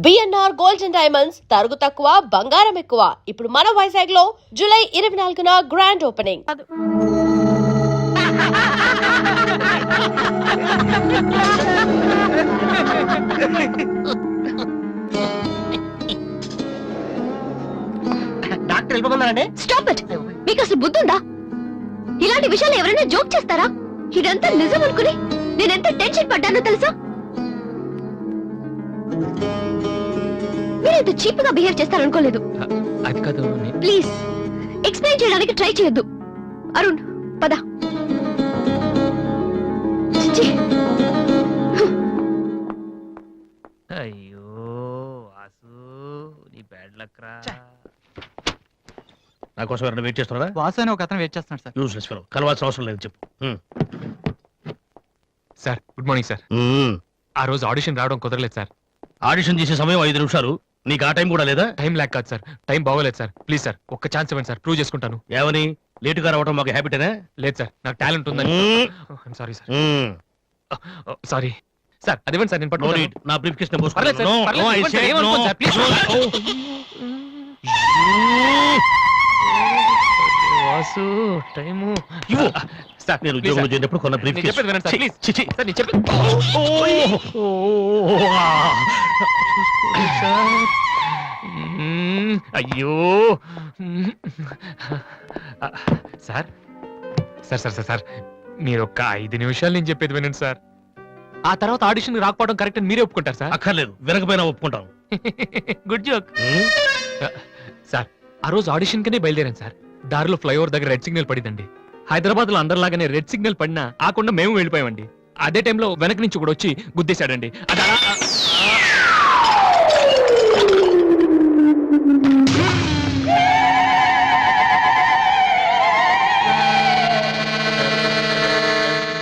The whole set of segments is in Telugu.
బిఎన్ఆర్ గోల్డ్ అండ్ డైమండ్స్ తరుగు తక్కువ బంగారం ఎక్కువ. ఇప్పుడు మన వైజాగ్ లో జూలై 24న గ్రాండ్ ఓపెనింగ్. డాక్టర్ వెళ్ళిపోతున్నారండి. Stop it. మీకు అసలు బుద్ధి ఉందా? ఇలాంటి విషయాలు ఎవరైనా జోక్ చేస్తారా? ఇదంతా నిజం అనుకుని నేనెంత టెన్షన్ పడ్డానో తెలుసా? మీరు ఇంత చీప్ గా బిహేవ్ చేస్తారనుకోలేదు. అది కాదు. ప్లీజ్ ఎక్స్ప్లెయిన్ చేయడానికి ట్రై చేయొద్దు. అరుణ్ పద. చిచ్చి. అయ్యో వాసు, నీ బ్యాడ్ లక్ రా. నా కోసం ఎవరైనా వెయిట్ చేస్తున్నారా? వాసు అని ఒక అతను వెయిట్ చేస్తున్నాడు సార్. యూస్లెస్ ఫెలో, కలవాల్సిన అవసరం లేదు, చెప్పు. Sir good morning sir. ఆ రోజు ఆడిషన్ రావడం కుదరలేదు సార్. ఆడిషన్ చేసే సమయం 5 నిమిషాలు, నీకు ఆ టైం కూడా లేదా? టైం లేక కాదు సార్, టైం బాగోలేదు సార్. ప్లీజ్ సార్ ఒక్క ఛాన్స్ ఇవ్వండి సార్, ప్రూవ్ చేసుకుంటాను. ఏమని? లేటుగా రావడం మాకు హ్యాబిటేనా? లేదు సార్, నాకు టాలెంట్ ఉందని. Sorry sir, sorry sir. అదేవండి సార్, నేను No పట్టుకోలేదు. need. నా బ్రీఫ్ కేస్ పర్లేదు సార్, పర్లేదు, ఇవ్వండి సార్, ఏమనుకోండి sir, please. Vasu time sir, నేను ప్లీజ్ ఉద్యోగంలో సార్. చేరినప్పుడు కొన్న బ్రీఫ్ నేను కేస్. చెప్పేది వినండి సార్, ప్లీజ్. సార్ నేను చెప్పేది సార్. అయ్యో sir sir sir sir sir మీరు ఒక్క 5 నిమిషాలు నేను చెప్పేది వినండి సార్. ఆ తర్వాత ఆడిషన్ రాకపోవడం కరెక్ట్ అని మీరే ఒప్పుకుంటారు సార్. అక్కర్లేదు, వినకపోయినా ఒప్పుకుంటాను. Good joke sir. ఆ రోజు ఆడిషన్ కనే బయలుదేరాను సార్. దారిలో ఫ్లైఓవర్ దగ్గర రెడ్ సిగ్నల్ పడిందండి. హైదరాబాద్ లో అందరిలాగానే రెడ్ సిగ్నల్ పడినా ఆకుండా మేము వెళ్ళిపోయామండి. అదే టైంలో వెనక నుంచి కూడా వచ్చి గుద్దేశాడండి. అది అలా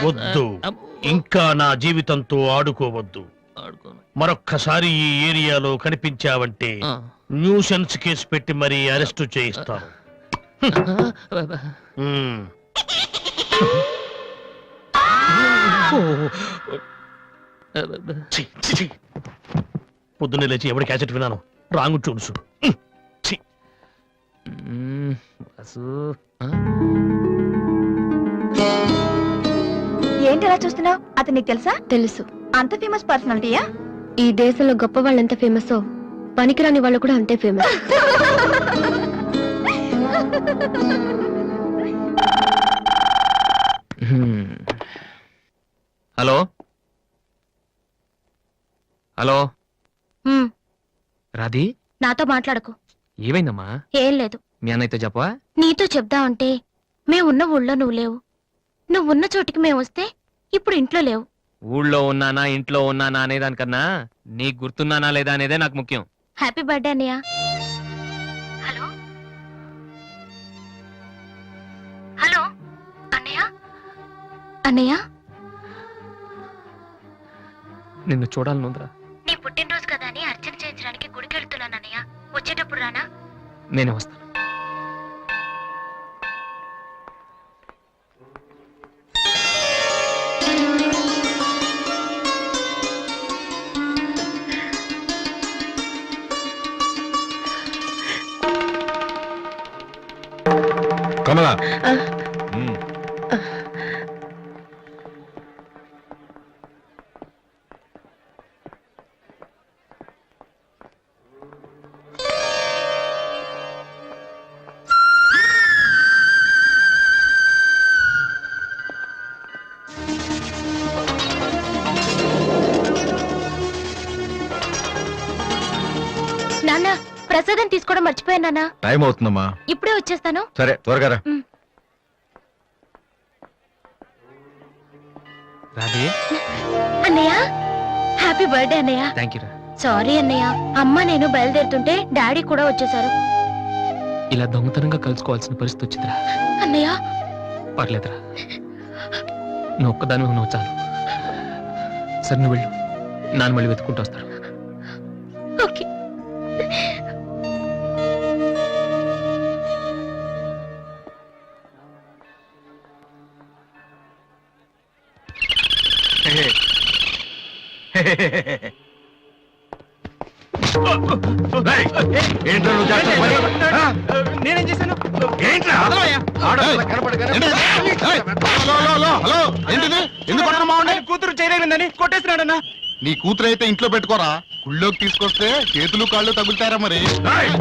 వద్దు, ఇంకా నా జీవితంతో ఆడుకోవద్దు. మరొక్కసారి ఈ ఏరియాలో కనిపించావంటే న్యూసెన్స్ కేసు పెట్టి మరీ అరెస్టు చేయిస్తాను. పొద్దున్నే లేచి ఎవరి క్యాసెట్ విన్నాను? రాంగ్ చూడుసు. ఏంటి అలా చూస్తున్నావు? అతను నీకు తెలుసా? తెలుసు. అంత ఫేమస్ పర్సనాలిటీయా? ఈ దేశంలో గొప్ప వాళ్ళు ఎంత ఫేమస్, పనికిరాని వాళ్ళు కూడా అంతే ఫేమస్. హలో హలో రాధి, నాతో మాట్లాడకు. ఏమైందమ్మా? ఏం లేదు. మీ అన్నయ్యతో చెప్పవా? నీతో చెప్దామంటే మేమున్న ఊళ్ళో నువ్వు లేవు, నువ్వున్న చోటికి మేము వస్తే ఇప్పుడు ఇంట్లో లేవు. ఊళ్ళో ఉన్నానా ఇంట్లో ఉన్నానా అనేదానికన్నా నీకు గుర్తున్నానా లేదా అనేదే నాకు ముఖ్యం. హ్యాపీ బర్త్డే అన్నయ్య. హలో హలో అన్నయ్య. అన్నయ్య నిన్ను చూడాలనుందిరా. నీ పుట్టినరోజు కదా అని అర్చన చేయించడానికి గుడికి వెళ్తున్నాను అన్నయ్య. వచ్చేటప్పుడు రానా? నేనే వస్తాను. కమలా, నాన్న ప్రసాదం తీసుకోవడం మర్చిపోయాను నాన్న. టైం అవుతుందమ్మా. ఇప్పుడే వచ్చేస్తాను. సరే, త్వరగా రా. రాధే, అన్నయ్య హ్యాపీ బర్త్డే అన్నయ్య. థ్యాంక్ యూ రా. సారీ అన్నయ్య, అమ్మ నేను బయలుదేరుతుంటే డాడీ కూడా వచ్చేసారు. ఇలా దొంగతనంగా కలుసుకోవాల్సిన పరిస్థితి వచ్చిందిరా. అన్నయ్య పర్లేదురా, నువ్వు ఒక్కదాని నువ్వు చాలు. సరే నువ్వు వెళ్ళు, నాన్న మళ్ళీ వెతుక్కుంటూ వస్తారు. ఓకే. రేయ్, ఏంట్రా నువ్వు చేస్తున్న పని? ఆ? నేనేం చేశాను? ఏంట్రా? ఆడపిల్ల కనపడగానే ఏంటి? ఏయ్, హలో, ఏంటిది? ఎందుకు కొట్టడం మావండి? కూతురు చేయలేదని కొట్టేస్తున్నాడన్నా. నీ కూతురైతే ఇంట్లో పెట్టుకోరా, గుళ్ళోకి తీసుకొస్తే చేతులు కాళ్ళు తగులుతారా మరి. ఏయ్,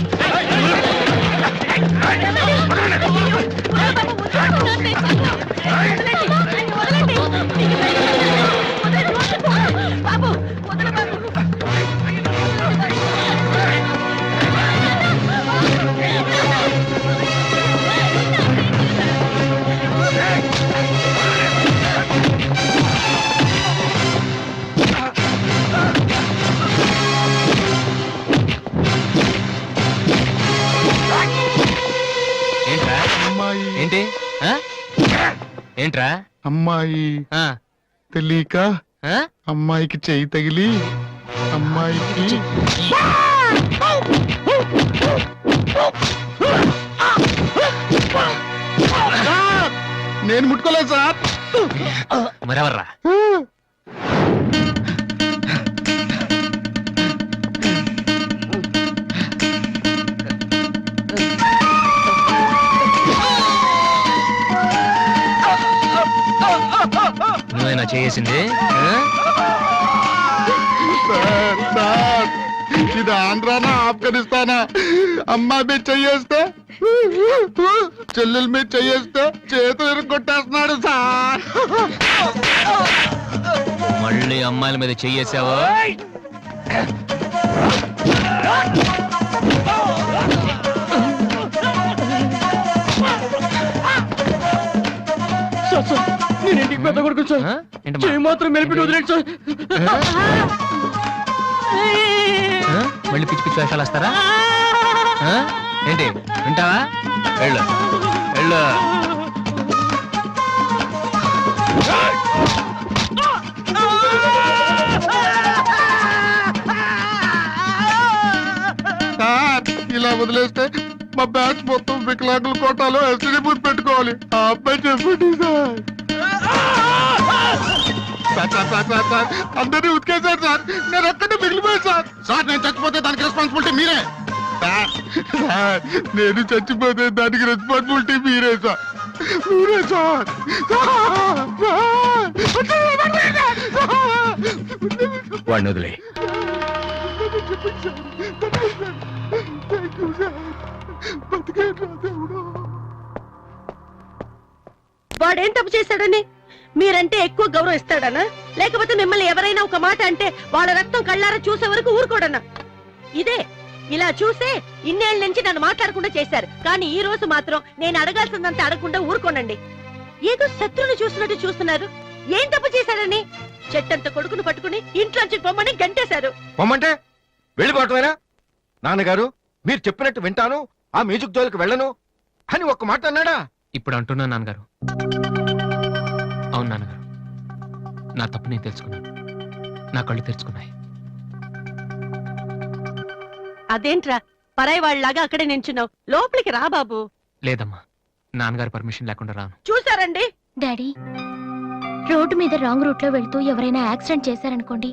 ఏంట్రా అమ్మాయి ఏంటి ఆ? ఏంట్రా అమ్మాయి ఆ? తెలియక ఆ? అమ్మాయికి చెయ్యి తగిలి అమ్మాయికి సార్, నేను ముట్టుకోలేదు సార్. మరెవర్రా నువ్వేనా చేసింది సార్, సార్, ఇది ఆంధ్రానా ఆఫ్ఘనిస్తానా? అమ్మాయి మీద చెయ్యేస్తే చెల్లెల మీద చెయ్యేస్తే చేతులు ఇరుక్కొట్టేస్తున్నాడు సార్. మళ్ళీ అమ్మాయిల మీద చెయ్యేసావా నేను ఇంటికి పెద్ద కొడుకు సార్. ఆ? ఏంటమ్మా? చేయి మాత్రం మెలిపెట్టి వదిలేడు సార్. ఆ? మళ్ళీ పిచ్చి పిచ్చి వేషాలు వస్తారా ఆ? ఏంటి వింటావా వెళ్ళు వెళ్ళు సార్, ఇలా వదిలేస్తే మా బ్యాచ్ మొత్తం వికలాంగుల కోటాలో ఎస్టీ బూత్ పెట్టుకోవాలి. ఆ అబ్బాయి చెప్పండి సార్. సార్, అందరినీ ఉతికేశారు సార్, నేను ఒక్కడే మిగిలిపోయాను సార్. సార్, నేను చచ్చిపోతే దానికి రెస్పాన్సిబిలిటీ మీరే సార్. సార్, నేను చచ్చిపోతే దానికి రెస్పాన్సిబిలిటీ మీరే సార్. మీరే సార్. వాడిని వదిలే వాడేం తప్పు చేశాడని మీరంటే ఎక్కువ గౌరవం ఇస్తాడనా, లేకపోతే మిమ్మల్ని ఎవరైనా ఒక మాట అంటే వాళ్ళ రక్తం కళ్ళారా చూసే వరకు ఊరుకోడన్నా? ఇదే ఇలా చూసే ఇన్నేళ్ల నుంచి నన్ను మాట్లాడకుండా చేశారు, కానీ ఈ రోజు మాత్రం నేను అడగాల్సిందంతా అడగకుండా ఊరుకోనండి. ఏదో శత్రువుని చూసినట్టు చూస్తున్నారు. ఏం తప్పు చేశాడని చెట్టంత కొడుకును పట్టుకుని ఇంట్లోంచి పొమ్మని గంటేశారు. పొమ్మంటే వెళ్ళిపోవటమేనా? నాన్నగారు, మీరు చెప్పినట్టు వింటాను, ఆ మ్యూజిక్ జోలికి వెళ్ళను అని ఒక్క మాట అన్నాడా? ఇప్పుడు అంటున్నా నాన్నగారు. అవును నాన్నగారు, నా తప్పు నేను తెలుసుకున్నాను. నా కళ్ళు తెరుచుకున్నాయి. అదేంట్రా పరాయి వాళ్ళలాగా అక్కడే నించున్నావు, లోపలికి రా బాబు. లేదమ్మా, నాన్నగారు పర్మిషన్ లేకుండా రాను. చూసారండి, డాడీ, రోడ్డు మీద రాంగ్ రూట్ లో వెళ్తూ ఎవరైనా యాక్సిడెంట్ చేశారనుకోండి,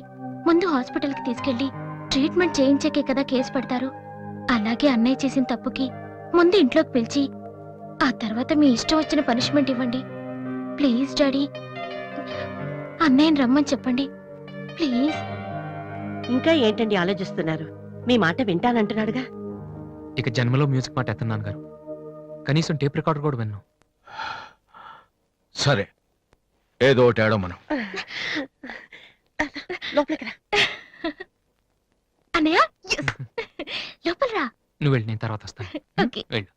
ముందు హాస్పిటల్ కి తీసుకెళ్లి ట్రీట్మెంట్ చేయించాకే కదా కేసు పెడతారు. అలాగే అన్నయ్య చేసిన తప్పుకి ముందు ఇంట్లోకి పిలిచి ఆ తర్వాత మీ ఇష్టం వచ్చిన పనిష్మెంట్ ఇవ్వండి. ప్లీజ్ డాడీ, అన్నయ్యని రమ్మని చెప్పండి ప్లీజ్. ఇంకా ఏంటండి ఆలోచిస్తున్నారు? మీ మాట వింటానంటున్నాడుగా. ఇక జన్మలో మ్యూజిక్ మాట ఎత్తను నాన్నగారు. కనీసం టేప్ రికార్డర్ కూడా విన్ను. సరే, ఏదో ఒకటి ఆడో మనం. లోపలికి రా. అన్నయ్య లోపల రా. నువ్వు వెళ్ళి నేను తర్వాత వస్తాను. ఓకే. వెళ్ళు.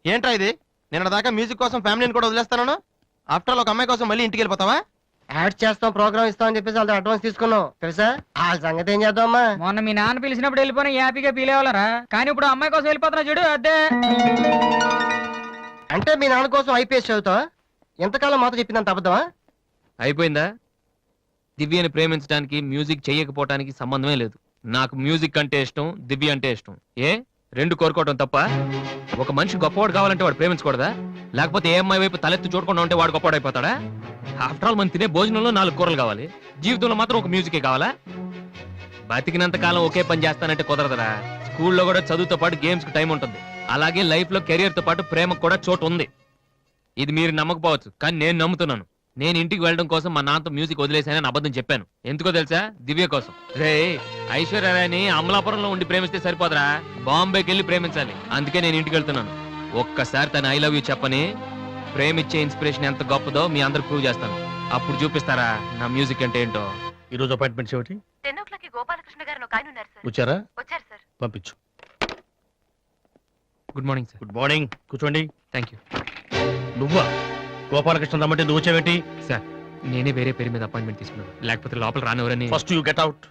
ఏంట్రా ఇది? నిన్న దాకా మ్యూజిక్ కోసం ఫ్యామిలీని కూడా వదిలేస్తాను. ఆఫ్టర్ ఆల్ ఒక అమ్మాయి కోసం మళ్ళీ ఇంటికి వెళ్ళిపోతావా? యాడ్ చేస్తాం, ప్రోగ్రామ్ ఇస్తాం అని చెప్పేసి వాళ్ళతో అడ్వాన్స్ తీసుకున్నాం తెలుసా. ఆ సంగతి ఏం చేద్దామా? మొన్న మీ నాన్న పిలిచినప్పుడు వెళ్ళిపోయిన హ్యాపీగా ఫీల్ అవ్వాలరా, కానీ ఇప్పుడు అమ్మాయి కోసం వెళ్ళిపోతున్నా చూడు అదే. అంటే మీ నాన్న కోసం ఐపీఎస్ చదువుతావా? ఎంతకాలం మాతో చెప్పిందంత అబద్ధమా? అయిపోయిందా? దివ్యని ప్రేమించడానికి మ్యూజిక్ చెయ్యకపోవటానికి సంబంధమే లేదు. నాకు మ్యూజిక్ అంటే ఇష్టం, దివ్య అంటే ఇష్టం. ఏ రెండు కోరుకోవటం తప్ప? ఒక మనిషి గొప్పవాడు కావాలంటే వాడు ప్రేమించకూడదా? లేకపోతే ఏ అమ్మాయి వైపు తలెత్తి చూడకుండా ఉంటే వాడు గొప్పవాడు అయిపోతాడా? ఆఫ్టర్ ఆల్ మనం తినే భోజనంలో 4 కూరలు కావాలి, జీవితంలో మాత్రం ఒక మ్యూజికే కావాలా? బతికినంత కాలం ఒకే పని చేస్తానంటే కుదరదరా. స్కూల్లో కూడా చదువుతో పాటు గేమ్స్ కి టైం ఉంటుంది. అలాగే లైఫ్ లో కెరియర్ తో పాటు ప్రేమకు కూడా చోటు ఉంది. ఇది మీరు నమ్మకపోవచ్చు, కానీ నేను నమ్ముతున్నాను. నేను ఇంటికి వెళ్ళడం కోసం మా నాన్నతో మ్యూజిక్ వదిలేసానని అబద్ధం చెప్పాను. ఎందుకో తెలుసా? దివ్య కోసం. రే, ఐశ్వర్యరాయని అమలాపురంలో ఉండి ప్రేమిస్తే సరిపోదరా, బాంబేకి వెళ్ళి ప్రేమించాలి. అందుకే నేను ఇంటికి వెళ్తున్నాను. ఒక్కసారి తన ఐ లవ్ యూ చెప్పని ప్రేమిచ్చే ఇన్స్పిరేషన్ ఎంత గొప్పదో మీ అందరికి ప్రూవ్ చేస్తాను. అప్పుడు చూపిస్తారా నా మ్యూజిక్ అంటే ఏంటో. ఈ రోజు అపాయింట్మెంట్స్ ఏమిటి? 10 o'clock గోపాలకృష్ణ గారు ఒక ఆయన ఉన్నారు సార్. వచ్చారా? వచ్చారు సార్. పంపించు. Good morning sir. Good morning. కూర్చోండి. థ్యాంక్ యూ నువ్వా? గోపాలకృష్ణ రమ్మంటే నువ్వు వచ్చావేంటి? సార్. నేనే వేరే పేరు మీద అపాయింట్మెంట్ తీసుకున్నాను, లేకపోతే లోపల రానివరని. First you get out.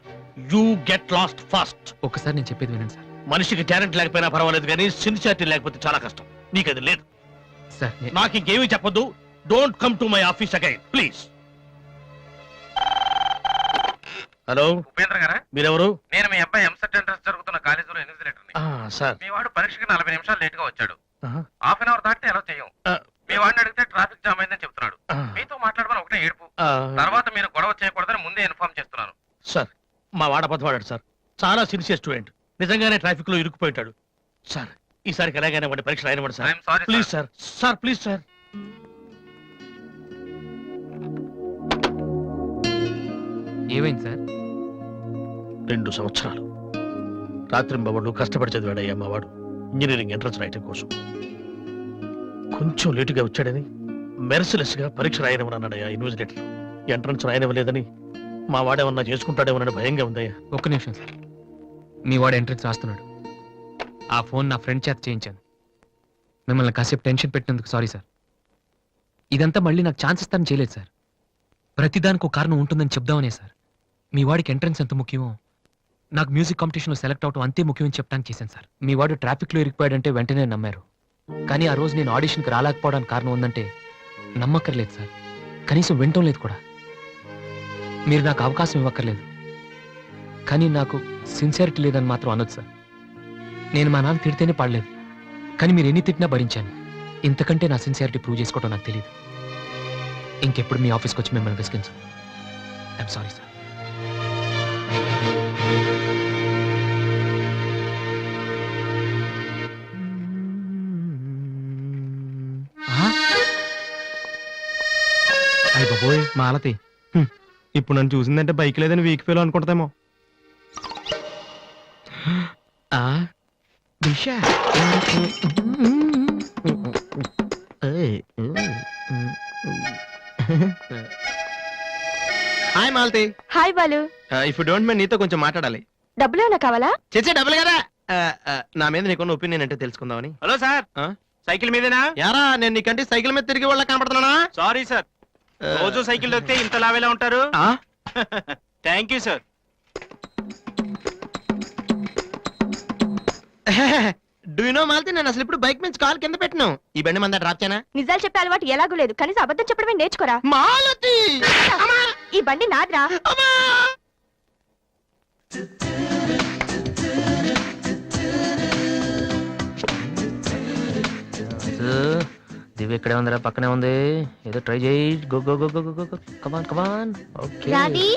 You get lost first. ఒక్కసారి నేను చెప్పేది వినండి సార్. మనిషికి టాలెంట్ లేకపోయినా పర్వాలేదు, కానీ సిన్సియారిటీ లేకపోతే చాలా కష్టం. నీకు అది లేదు. సార్ నాకు ఇంకేమీ చెప్పొద్దు. Don't come to my office again please. Hello, Upendra గారా? మీరెవరు? నేను మీ అబ్బాయి ఎంసెట్ ఎంట్రన్స్ జరుగుతున్న కాలేజీలో ఇన్విజిలేటర్ని. సార్. మీ వాడు పరీక్షకి 40 నిమిషాలు లేట్ గా వచ్చాడు. ఆహా. హాఫ్ అన్ అవర్ దాటితే ఎలా చేయం. మీ వాడిని అడిగితే ట్రాఫిక్ జామ్ అయిందని చెప్తున్నాడు. ఆ. మీతో మాట్లాడమని ఒకటే ఏడుపు. ఆ, తర్వాత మీరు గొడవ చేయకూడదని ముందే ఇన్ఫార్మ్ చేస్తున్నాను. సార్, మా వాడ పదవాడాడు సార్. చాలా సిన్సియర్ స్టూడెంట్. నిజంగానే ట్రాఫిక్ లో ఇరుక్కుపోయింటాడు. సార్, ఈసారికి ఎలాగైనా వాడి పరీక్ష రాయనివ్వండి sir. I'm sorry please sir. Sir please sir. ఏమైంది సార్? 2 సంవత్సరాలు రాత్రింబవళ్ళు కష్టపడి చదివాడయ్యా మా వాడు ఇంజనీరింగ్ ఎంట్రన్స్ రాయటం కోసం. కొంచెం లేటుగా వచ్చాడని మెర్సిలెస్ గా పరీక్ష రాయనివ్వనన్నాడయ్యా ఇన్విజిలేటర్. ఎంట్రన్స్ రాయనివ్వలేదని మా వాడేమన్నా చేసుకుంటాడేమోనని భయంగా ఉందయ్యా. ఒక్క నిమిషం సార్. మీ వాడు ఎంట్రన్స్ రాస్తున్నాడు. ఆ ఫోన్ నా ఫ్రెండ్ చేత చేయించాను. మిమ్మల్ని కాసేపు టెన్షన్ పెట్టినందుకు సారీ సార్. ఇదంతా మళ్ళీ నాకు ఛాన్స్ ఇస్తానని చేయలేదు సార్. ప్రతిదానికి ఒక కారణం ఉంటుందని చెప్దామనే సార్. మీ వాడికి ఎంట్రన్స్ ఎంత ముఖ్యమో నాకు మ్యూజిక్ కాంపిటీషన్లో సెలెక్ట్ అవడం అంతే ముఖ్యమని చెప్పడానికి చేశాను సార్. మీ వాడు ట్రాఫిక్లో ఇరికిపోయాడంటే వెంటనే నమ్మారు. కానీ ఆ రోజు నేను ఆడిషన్కి రాలేకపోవడానికి కారణం ఉందంటే నమ్మక్కర్లేదు సార్. కనీసం వినటం లేదు కూడా. మీరు నాకు అవకాశం ఇవ్వక్కర్లేదు, కానీ నాకు సిన్సియారిటీ లేదని మాత్రం అనొచ్చు సార్. నేను మా నాన్న తిడితేనే పాడలేదు, కానీ మీరు ఎన్ని తిట్టినా భరించాను. ఇంతకంటే నా సిన్సియారిటీ ప్రూవ్ చేసుకోవడం నాకు తెలియదు. ఇంకెప్పుడు మీ ఆఫీస్కి వచ్చి మిమ్మల్ని విసిగించు. I'm sorry sir. అయ్య బాబోయ్, మాలతి ఇప్పుడు నన్ను చూసిందంటే బైక్ లేదని వీక్ ఫీల్ అనుకుంటుందేమో. Hi Malathi. Hi Balu. If you don't mind నీతో కొంచెం మాట్లాడాలి. డబ్బులు ఏమైనా కావాలా? చేసే డబ్బులు కదా. నా మీద నీకున్న ఒపీనియన్ అంటే తెలుసుకుందామని. హలో సార్, ఆ? సైకిల్ మీదేనా? యారా, నేను నీకంటే సైకిల్ మీద తిరిగి వాళ్ళ కనపడుతున్నానా? సారీ సార్, రోజు సైకిల్ దొరికితే ఇంత లావేలా ఉంటారు. ఆ? Thank you sir. Do you know Malathi, నేను అసలు ఇప్పుడు బైక్ మీద కాల్ కింద పెట్టినావు. ఈ బండి మంద డ్రాప్ చేయనా? నిజాలు చెప్పే అలవాటు ఎలాగూ లేదు, కనీసం అబద్ధం చెప్పడమే నేర్చుకోరా. మాలతి, అమ్మా! ఈ బండి నాదిరా. అమ్మా! దివ్య ఇక్కడే ఉందిరా, పక్కనే ఉంది. ఏదో ట్రై చేయి. Go go go go go go. Come on come on. Okay. Radhi,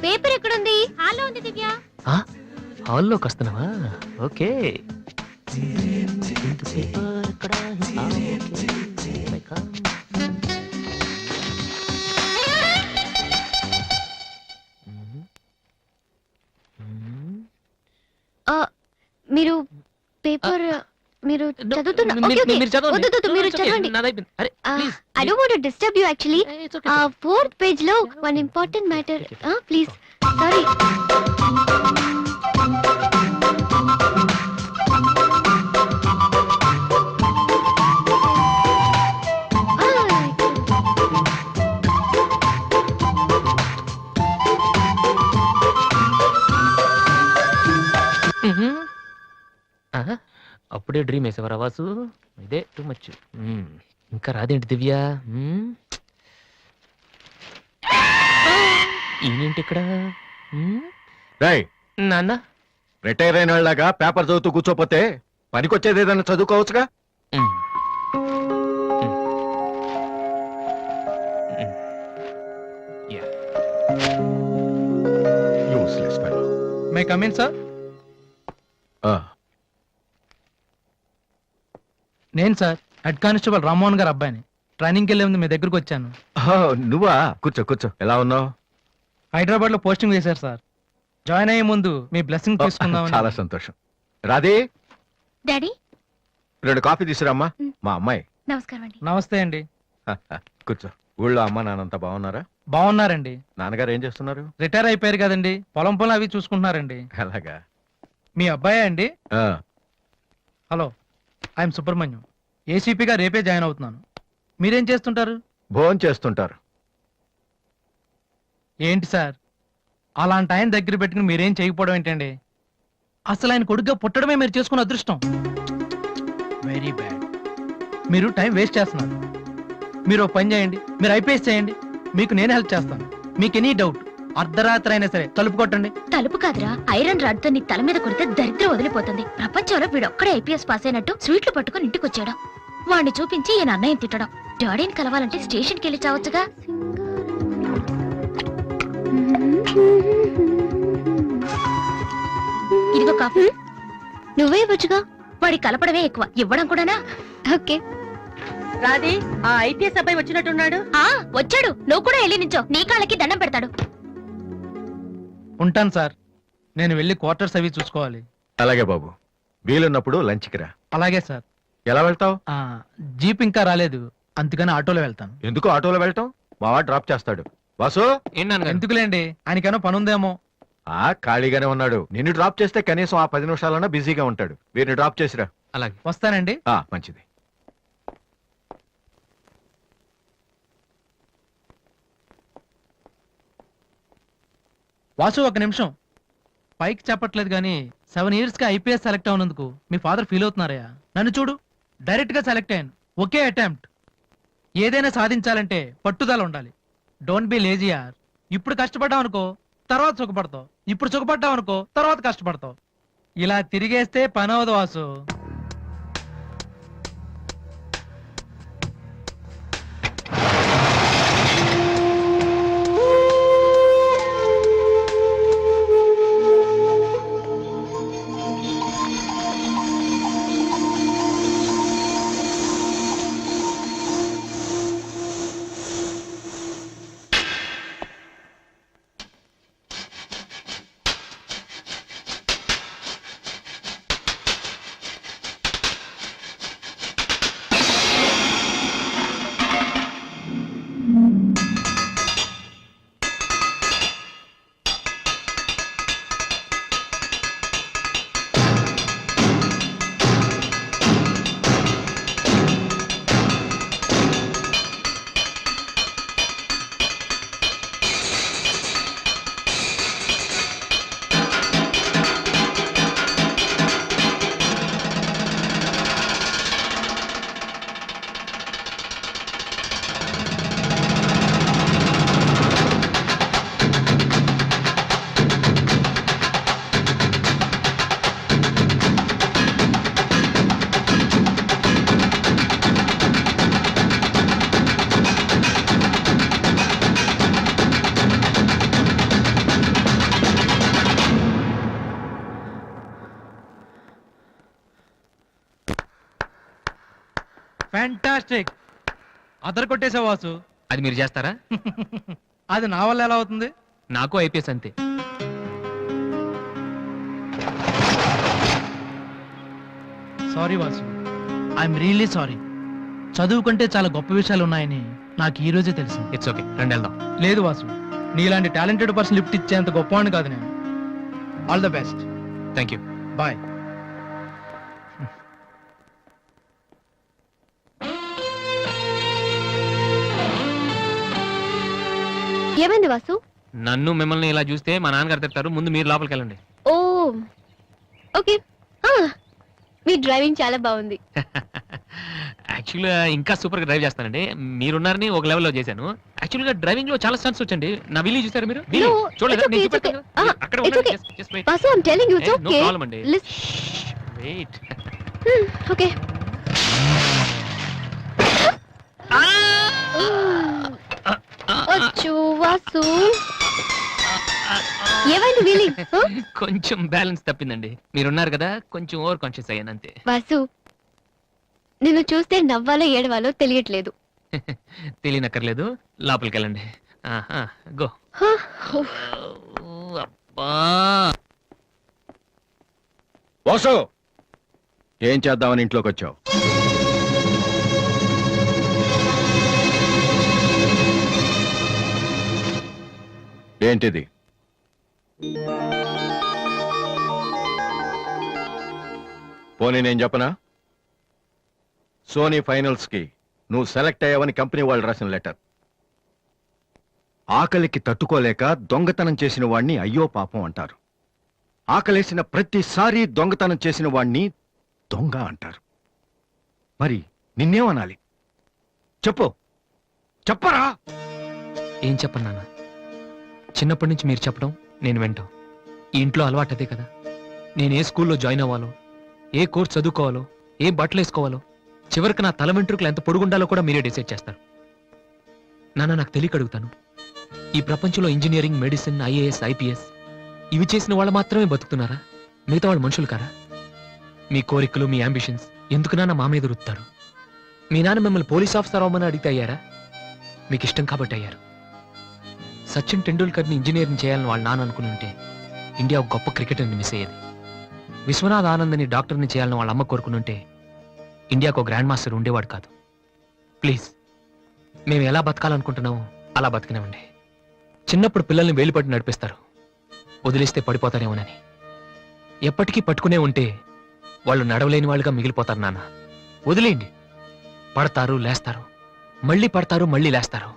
paper ఎక్కడుంది? హాల్లో ఉంది దివ్య. హాల్లోకి వస్తున్నావా? ఓకే. ఇంత పేపర్ ఎక్కడ? మీరు పేపర్ మీరు చదువుతున్నా. Okay, okay. వద్దు, వద్దు, మీరు చదవండి. I don't want to disturb you actually. 4th page లో one important matter. Please. Sorry. అప్పుడే డ్రీమ్ వేసేవారా వాసు? ఇదే టూ మచ్. ఇంకా రాదేంటి దివ్య ఈయనేంటి ఇక్కడ రేయ్ నాన్న రిటైర్ అయిన వాళ్ళగా పేపర్ చదువుతూ కూర్చోపోతే పనికొచ్చేది ఏదైనా చదువుకోవచ్చుగా useless fellow may come in sir నేను sir head constable Rammohan garu అబ్బాయిని ట్రైనింగ్కి వెళ్ళే ముందు మీ దగ్గరకు వచ్చాను. నువ్వా కూర్చో కూర్చో ఎలా ఉన్నావు హైదరాబాద్ లో పోస్టింగ్ వేశారు సార్. జాయిన్ అయ్యే ముందు మీ బ్లెస్సింగ్ తీసుకుందామని. చాలా సంతోషం. రాధే డాడీ 2 కాఫీ తీసుకురామ్మా. మా అమ్మాయి. నమస్కారం అండి. నమస్తే అండి. కూర్చో. ఊళ్ళో అమ్మ నాన్నంతా బాగున్నారా? బాగున్నారండి. నాన్నగారు ఏం చేస్తున్నారు? రిటైర్ అయిపోయారు కదండి, పొలం పొలం అవి చూసుకుంటున్నారండి. అలాగా. మీ అబ్బాయే అండి? ఆ, హలో, ఐఎమ్ సుబ్రహ్మణ్యం. ఏసీపీగా రేపే జాయిన్ అవుతున్నాను. మీరేం చేస్తుంటారు? భోజనం చేస్తుంటారు. ఏంటి సార్, అలాంటి ఆయన దగ్గర పెట్టుకుని మీరేం చేయకపోవడం ఏంటండి? అసలు ఆయన కొడుగ్గా పుట్టడమే మీరు చేసుకున్న అదృష్టం. Very bad. మీరు టైం వేస్ట్ చేస్తున్నారు. మీరు ఒక పని చేయండి, మీరు ఐపీఎస్ చేయండి, మీకు నేను హెల్ప్ చేస్తాను. మీకు ఎనీ డౌట్ అర్ధరాత్రి అయినా సరే తలుపు కొట్టండి. తలుపు కాదురా, ఐరన్ రాడ్ తో నీ తల మీద కొడితే దరిద్రం వదిలిపోతుంది. ప్రపంచంలో వీడొక్కడే ఐపీఎస్ పాస్ అయినట్టు స్వీట్లు పట్టుకుని ఇంటికి వచ్చాడు. వాడిని చూపించి ఈయన అన్నయ్య తిట్టడం. డాడీని కలవాలంటే స్టేషన్కి వెళ్ళి చావచ్చుగా. ఇదిగో కాఫీ. నువ్వే ఇవ్వచ్చుగా. వాడి కలపడమే ఎక్కువ, ఇవ్వడం కూడానా? ఓకే. రాది, ఆ ఐపీఎస్ అబ్బాయి వచ్చినట్టున్నాడు. వచ్చాడు. నువ్వు కూడా వెళ్ళి నించో, నీ కాళ్ళకి దండం పెడతాడు. ఉంటాను సార్, నేను వెళ్ళి క్వార్టర్స్ అవి చూసుకోవాలి. అలాగే బాబు, వీలున్నప్పుడు లంచ్కి రా. అలాగే సార్. ఎలా వెళ్తావు? జీప్ ఇంకా రాలేదు, అందుకని ఆటోలో వెళ్తాను. ఎందుకు ఆటోలో వెళ్ళటం? మావాడు డ్రాప్ చేస్తాడు. వాసు, ఎందుకులేండి, ఆయనకేమో పనుందేమో. ఖాళీగానే ఉన్నాడు. నిన్ను డ్రాప్ చేస్తే కనీసం ఆ 10 నిమిషాలన్నా బిజీగా ఉంటాడు. వీరిని డ్రాప్ చేసిరా. అలాగే. వస్తానండి. మంచిది. వాసు, ఒక నిమిషం. పైకి చెప్పట్లేదు కానీ 7 years గా ఐపీఎస్ సెలెక్ట్ అవునందుకు మీ ఫాదర్ ఫీల్ అవుతున్నారయ్యా. నన్ను చూడు, డైరెక్ట్ గా సెలెక్ట్ అయ్యాను. ఒకే అటెంప్ట్. ఏదైనా సాధించాలంటే పట్టుదల ఉండాలి. డోంట్ బి లేజీ యార్. ఇప్పుడు కష్టపడ్డావు అనుకో, తర్వాత సుఖపడతావు. ఇప్పుడు సుఖపడ్డావు అనుకో, తర్వాత కష్టపడతావు. ఇలా తిరిగేస్తే పని అవదు వాసు. ఫ్యాంటాస్టిక్. అదర్ కొట్టేసా వాసు. అది మీరు చేస్తారా? అది నా వల్ల ఎలా అవుతుంది? నాకు ఐపీఎస్ అంతే. Sorry Vasu, I'm really sorry. చదువుకుంటే చాలా గొప్ప విషయాలు ఉన్నాయని నాకు ఈ రోజే తెలిసింది. ఇట్స్ ఓకే, రండి వెళ్దాం. లేదు వాసు, నీలాంటి టాలెంటెడ్ పర్సన్ లిఫ్ట్ ఇచ్చేంత గొప్పవాడిని కాదు నేను. All the best. Thank you. Bye. ఏమైంది వాసు? నన్ను మిమ్మల్ని ఇలా చూస్తే మా నాన్నగారు తిడతారు. ముందు మీరు లోపలికి వెళ్ళండి. ఓ ఓకే. మీ డ్రైవింగ్ చాలా బాగుంది. యాక్చువల్గా ఇంకా సూపర్ గా డ్రైవ్ చేస్తానండి. మీరున్నారని ఒక లెవెల్లో చేశాను. యాక్చువల్గా డ్రైవింగ్ లో చాలా స్టన్స్ వచ్చండి. నా విల్లీ చూసారు మీరు? విల్లీ No, చూడలేదా? it's నేను okay, it's చూపెడతాను okay. కదా. అక్కడ it's okay. Just wait. Vasu I'm telling you it's no okay problem అండి. వెయిట్. ఓకే అచ్చు వాసు ఏమైంది వీలి కొంచెం బ్యాలెన్స్ తప్పిందండి. మీరున్నారు కదా, కొంచెం ఓవర్ కాన్షియస్ అయ్యాను అంతే. వాసు నిన్ను చూస్తే నవ్వాలో ఏడవాలో తెలియట్లేదు. తెలియనక్కర్లేదు, లోపలికి వెళ్ళండి. గో. అబ్బా, వాసు ఏం చేద్దామని ఇంట్లోకి వచ్చావు? ఏంటిది? పోనీ నేను చెప్పనా? సోనీ ఫైనల్స్ కి నువ్వు సెలెక్ట్ అయ్యావని కంపెనీ వాళ్ళు రాసిన లెటర్. ఆకలికి తట్టుకోలేక దొంగతనం చేసిన వాణ్ణి అయ్యో పాపం అంటారు. ఆకలేసిన ప్రతిసారి దొంగతనం చేసిన వాణ్ణి దొంగ అంటారు. మరి నిన్నేమనాలి చెప్పు, చెప్పరా? ఏం చెప్పను నాన్న. చిన్నప్పటి నుంచి మీరు చెప్పడం నేను వింటాం. ఈ ఇంట్లో అలవాటు అదే కదా. నేను ఏ స్కూల్లో జాయిన్ అవ్వాలో, ఏ కోర్స్ చదువుకోవాలో, ఏ బట్టలు వేసుకోవాలో, చివరికి నా తల వెంట్రుకలు ఎంత పొడుగుండాలో కూడా మీరే డిసైడ్ చేస్తారు. నాన్న నాకు తెలియక అడుగుతాను, ఈ ప్రపంచంలో ఇంజనీరింగ్, మెడిసిన్, ఐఏఎస్, ఐపీఎస్ ఇవి చేసిన వాళ్ళు మాత్రమే బతుకుతున్నారా? మిగతా వాళ్ళు మనుషులు కారా? మీ కోరికలు, మీ అంబిషన్స్ ఎందుకు నాన్న మా మీద రుత్తారు? మీ నాన్న మిమ్మల్ని పోలీస్ ఆఫీసర్ అవ్వమని అడిగితే అయ్యారా? మీకు ఇష్టం కాబట్టి అయ్యారు. సచిన్ టెండూల్కర్ని ఇంజనీరింగ్ చేయాలని వాళ్ళ నాన్న అనుకుని ఉంటే ఇండియా ఒక గొప్ప క్రికెటర్ని మిస్ అయ్యేది. విశ్వనాథ్ ఆనంద్ని డాక్టర్ని చేయాలని వాళ్ళ అమ్మ కోరుకుని ఉంటే ఇండియాకు ఒక గ్రాండ్ మాస్టర్ ఉండేవాడు కాదు. ప్లీజ్, మేము ఎలా బతకాలనుకుంటున్నామో అలా బతికినామండి. చిన్నప్పుడు పిల్లల్ని వేలిపట్టి నడిపిస్తారు, వదిలేస్తే పడిపోతారేమోనని. ఎప్పటికీ పట్టుకునే ఉంటే వాళ్ళు నడవలేని వాళ్ళుగా మిగిలిపోతారు నాన్న. వదిలేయండి, పడతారు, లేస్తారు, మళ్ళీ పడతారు, మళ్ళీ లేస్తారు.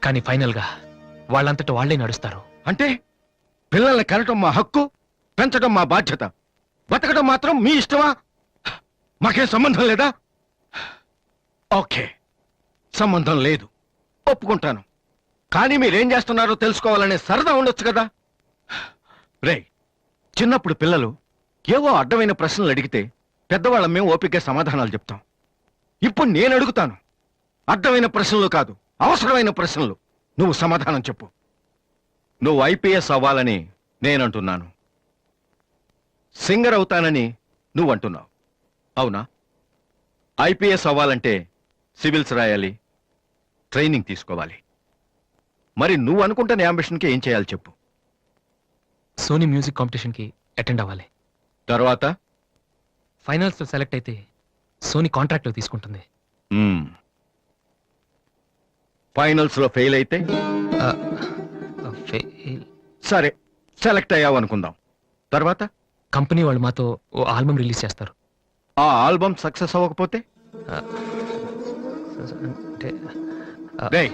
కానీ ఫైనల్గా వాళ్ళంతట వాళ్లే నడుస్తారు. అంటే పిల్లల్ని కనటం మా హక్కు, పెంచడం మా బాధ్యత, బతకడం మాత్రం మీ ఇష్టమా? మాకేం సంబంధం లేదా? ఓకే, సంబంధం లేదు, ఒప్పుకుంటాను. కానీ మీరేం చేస్తున్నారో తెలుసుకోవాలనే సరదా ఉండొచ్చు కదా. రే, చిన్నప్పుడు పిల్లలు ఏవో అడ్డమైన ప్రశ్నలు అడిగితే పెద్దవాళ్ళం మేము ఓపికగా సమాధానాలు చెప్తాం. ఇప్పుడు నేను అడుగుతాను, అడ్డమైన ప్రశ్నలు కాదు, అవసరమైన ప్రశ్నలు. నువ్వు సమాధానం చెప్పు. నువ్వు ఐపీఎస్ అవ్వాలని నేనంటున్నాను, సింగర్ అవుతానని నువ్వంటున్నావు, అవునా? ఐపీఎస్ అవ్వాలంటే సివిల్స్ రాయాలి, ట్రైనింగ్ తీసుకోవాలి. మరి నువ్వు అనుకుంటున్న అంబిషన్కి ఏం చేయాలి చెప్పు. సోనీ మ్యూజిక్ కాంపిటీషన్కి అటెండ్ అవ్వాలి. తర్వాత ఫైనల్స్లో సెలెక్ట్ అయితే సోనీ కాంట్రాక్ట్లో తీసుకుంటుంది. ఫైనల్స్ లో ఫెయిల్ అయితే ఫెయిల్. సరే, సెలెక్ట్ అయ్యావు అనుకుందాం. తర్వాత కంపెనీ వాళ్ళు మాతో ఓ ఆల్బమ్ రిలీజ్ చేస్తారు. ఆ ఆల్బమ్ సక్సెస్ అవ్వకపోతే అంటే రేయ్,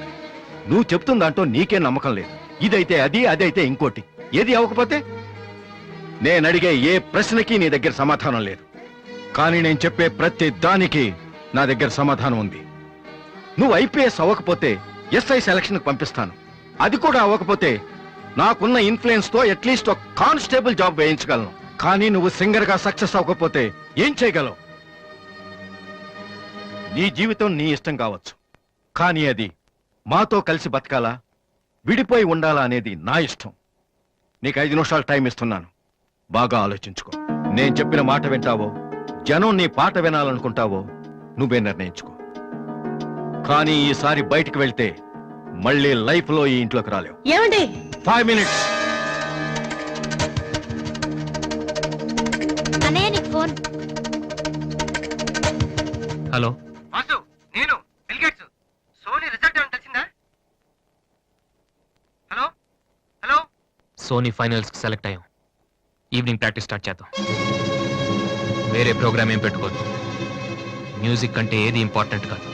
నువ్వు చెప్తున్న దాంట్లో నీకే నమ్మకం లేదు. ఇదైతే అది, అదైతే ఇంకోటి. ఏది అవ్వకపోతే? నేను అడిగే ఏ ప్రశ్నకి నీ దగ్గర సమాధానం లేదు. కానీ నేను చెప్పే ప్రతి దానికి నా దగ్గర సమాధానం ఉంది. నువ్వు ఐపీఎస్ అవ్వకపోతే ఎస్ఐ సెలక్షన్ పంపిస్తాను. అది కూడా అవ్వకపోతే నాకున్న ఇన్ఫ్లుయెన్స్ తో అట్లీస్ట్ ఒక కానిస్టేబుల్ జాబ్ వేయించగలను. కానీ నువ్వు సింగర్ గా సక్సెస్ అవ్వకపోతే ఏం చేయగలవు? నీ జీవితం నీ ఇష్టం కావచ్చు, కానీ అది మాతో కలిసి బతకాలా, విడిపోయి ఉండాలా అనేది నా ఇష్టం. నీకు 5 నిమిషాలు టైం ఇస్తున్నాను, బాగా ఆలోచించుకో. నేను చెప్పిన మాట వింటావో, జనం నీ పాట వినాలనుకుంటావో నువ్వే నిర్ణయించుకో. కానీ ఈసారి బయటికి వెళ్తే మళ్ళీ లైఫ్ లో ఈ ఇంట్లోకి రాలేవు. ఏమండి 5 మినిట్స్. అన్నయ్య నీకు ఫోన్. హలో, నేను బిల్ గేట్స్. సోనీ రిజల్ట్ ఏమైనా తెలిసిందా? హలో హలో, సోనీ ఫైనల్స్కి సెలెక్ట్ అయ్యాం. ఈవినింగ్ ప్రాక్టీస్ స్టార్ట్ చేద్దాం. వేరే ప్రోగ్రామ్ ఏం పెట్టుకోవద్దు. మ్యూజిక్ అంటే ఏది ఇంపార్టెంట్ కాదు.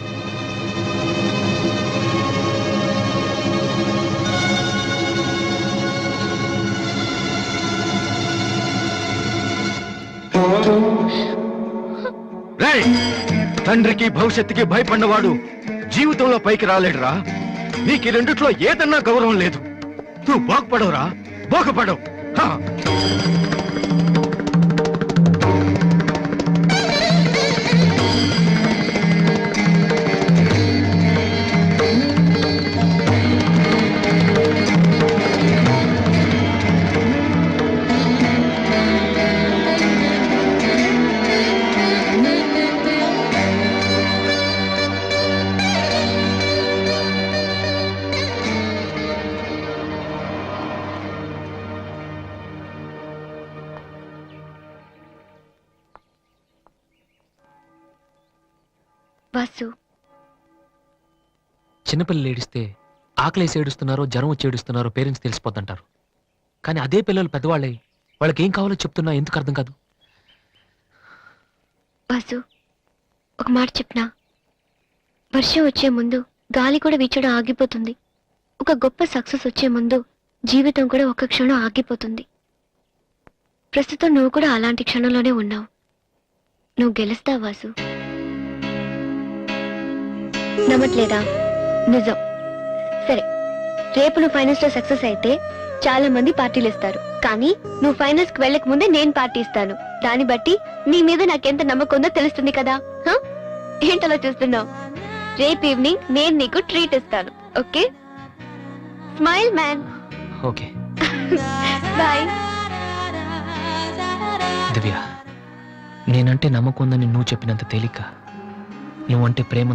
రేయ్, తండ్రికి భవిష్యత్తుకి భయపడినవాడు జీవితంలో పైకి రాలేడురా. నీకు ఈ రెండిట్లో ఏదన్నా గౌరవం లేదు. నువ్వు బాగుపడవురా, బాగుపడవు. హా. వాసు, చిన్నపిల్లలు ఏడిస్తే ఆకలేసి ఏడుస్తున్నారో జ్వరం వచ్చి ఏడుస్తున్నారో పేరెంట్స్ తెలిసిపోతుంటారు. కానీ అదే పిల్లలు పెద్దవాళ్ళై వాళ్ళకి ఏం కావాలో చెప్తున్నా ఎందుకు అర్థం కాదు? వాసు, ఒక మాట చెప్పనా? వర్షం వచ్చే ముందు గాలి కూడా వీచడం ఆగిపోతుంది. ఒక గొప్ప సక్సెస్ వచ్చే ముందు జీవితం కూడా ఒక క్షణం ఆగిపోతుంది. ప్రస్తుతం నువ్వు కూడా అలాంటి క్షణంలోనే ఉన్నావు. నువ్వు గెలుస్తావు వాసు. నమ్మట్లేదా? నిజం. సరే, రేపు నువ్వు ఫైనల్స్ లో సక్సెస్ అయితే చాలా మంది పార్టీలు ఇస్తారు. కానీ నువ్వు ఫైనల్స్ కి వెళ్ళక ముందే నేను పార్టీ ఇస్తాను. దాన్ని బట్టి నీ మీద నాకెంత నమ్మకం ఉందో తెలుస్తుంది కదా. హ? ఏంటలా చూస్తున్నావు? రేపు ఈవినింగ్ నేను నీకు ట్రీట్ ఇస్తాను. Okay? Smile man. Okay bye. Divya, నేనంటే నమ్మకం ఉందని నువ్వు చెప్పినంత తేలిక నువ్వంటే ప్రేమ